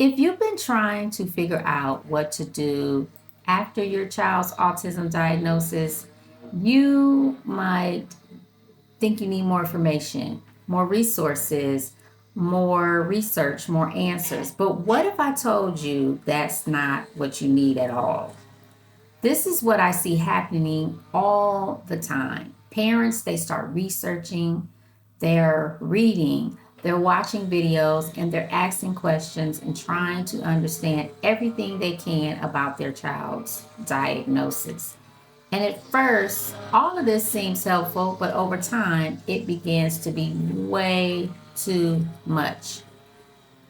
If you've been trying to figure out what to do after your child's autism diagnosis, you might think you need more information, more resources, more research, more answers. But what if I told you that's not what you need at all? This is what I see happening all the time. Parents, they start researching, they're reading, they're watching videos, and they're asking questions and trying to understand everything they can about their child's diagnosis. And at first, all of this seems helpful, but over time, it begins to be way too much.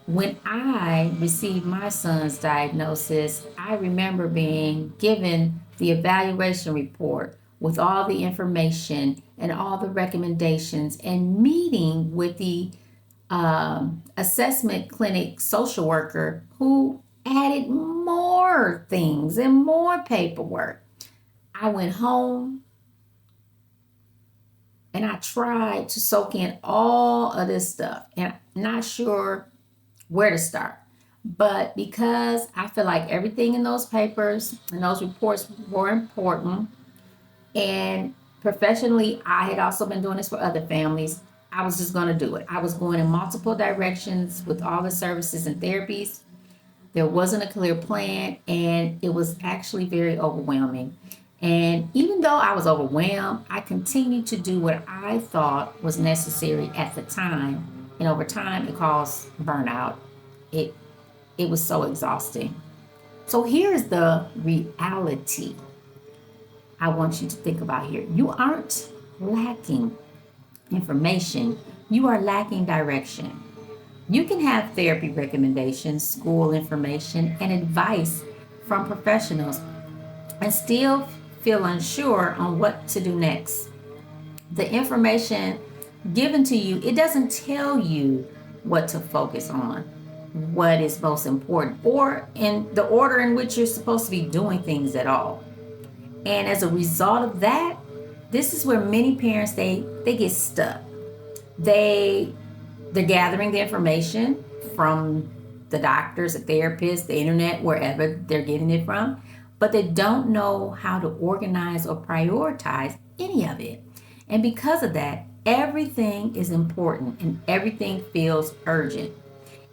When I received my son's diagnosis, I remember being given the evaluation report with all the information and all the recommendations and meeting with the assessment clinic social worker who added more things and more paperwork. I went home and I tried to soak in all of this stuff and I'm not sure where to start. But because I feel like everything in those papers and those reports were important, and professionally, I had also been doing this for other families, I was just going to do it. I was going in multiple directions with all the services and therapies. There wasn't a clear plan, and it was actually very overwhelming. And even though I was overwhelmed, I continued to do what I thought was necessary at the time. And over time, it caused burnout. It, it was so exhausting. So here's the reality I want you to think about here. You aren't lacking information, you are lacking direction. You can have therapy recommendations, school information, and advice from professionals and still feel unsure on what to do next. The information given to you, it doesn't tell you what to focus on, what is most important, or in the order in which you're supposed to be doing things at all. And as a result of that, this is where many parents they get stuck. They they're gathering the information from the doctors, the therapists, the internet, wherever they're getting it from, but they don't know how to organize or prioritize any of it. And because of that, everything is important and everything feels urgent.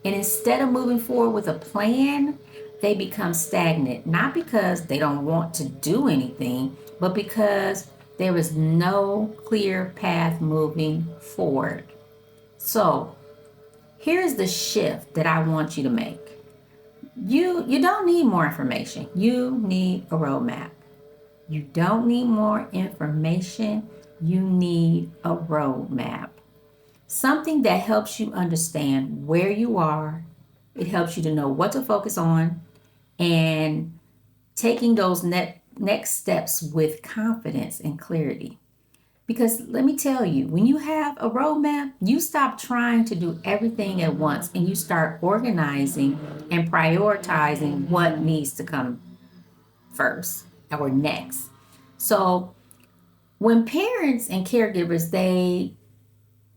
And instead of moving forward with a plan, they become stagnant, not because they don't want to do anything, but because there is no clear path moving forward. So, here's the shift that I want you to make. You don't need more information. You need a roadmap. You don't need more information. You need a roadmap. Something that helps you understand where you are. It helps you to know what to focus on and taking those next steps with confidence and clarity. Because let me tell you, when you have a roadmap, you stop trying to do everything at once and you start organizing and prioritizing what needs to come first or next. So when parents and caregivers they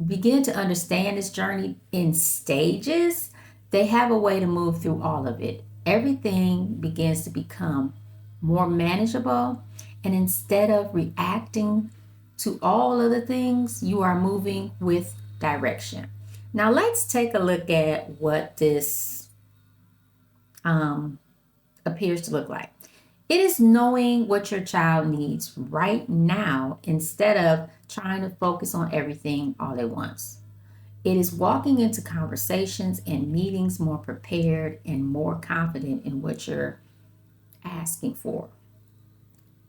begin to understand this journey in stages, they have a way to move through all of it. Everything begins to become more manageable, and instead of reacting to all of the things, you are moving with direction. Now, let's take a look at what this um, appears to look like. It is knowing what your child needs right now instead of trying to focus on everything all at once. It is walking into conversations and meetings more prepared and more confident in what you're asking for.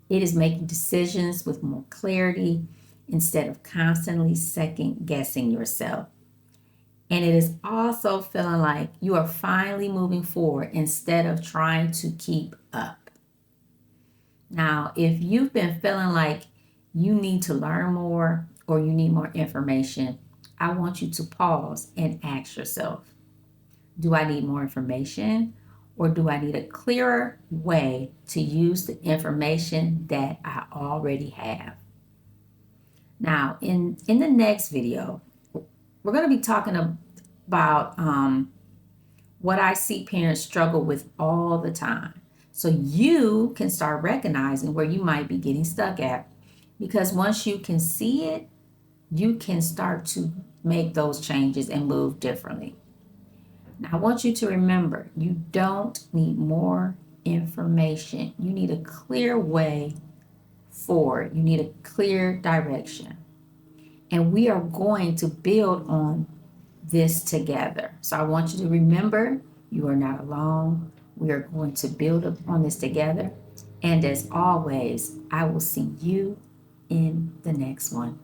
It is making decisions with more clarity instead of constantly second guessing yourself. And it is also feeling like you are finally moving forward instead of trying to keep up. Now, if you've been feeling like you need to learn more or you need more information, I want you to pause and ask yourself, do I need more information or do I need a clearer way to use the information that I already have? Now, in the next video, we're going to be talking about what I see parents struggle with all the time. So you can start recognizing where you might be getting stuck at. Because once you can see it, you can start to make those changes and move differently. Now, I want you to remember you don't need more information. You need a clear way forward, you need a clear direction. And we are going to build on this together. So I want you to remember you are not alone. We are going to build upon this together. And as always, I will see you in the next one.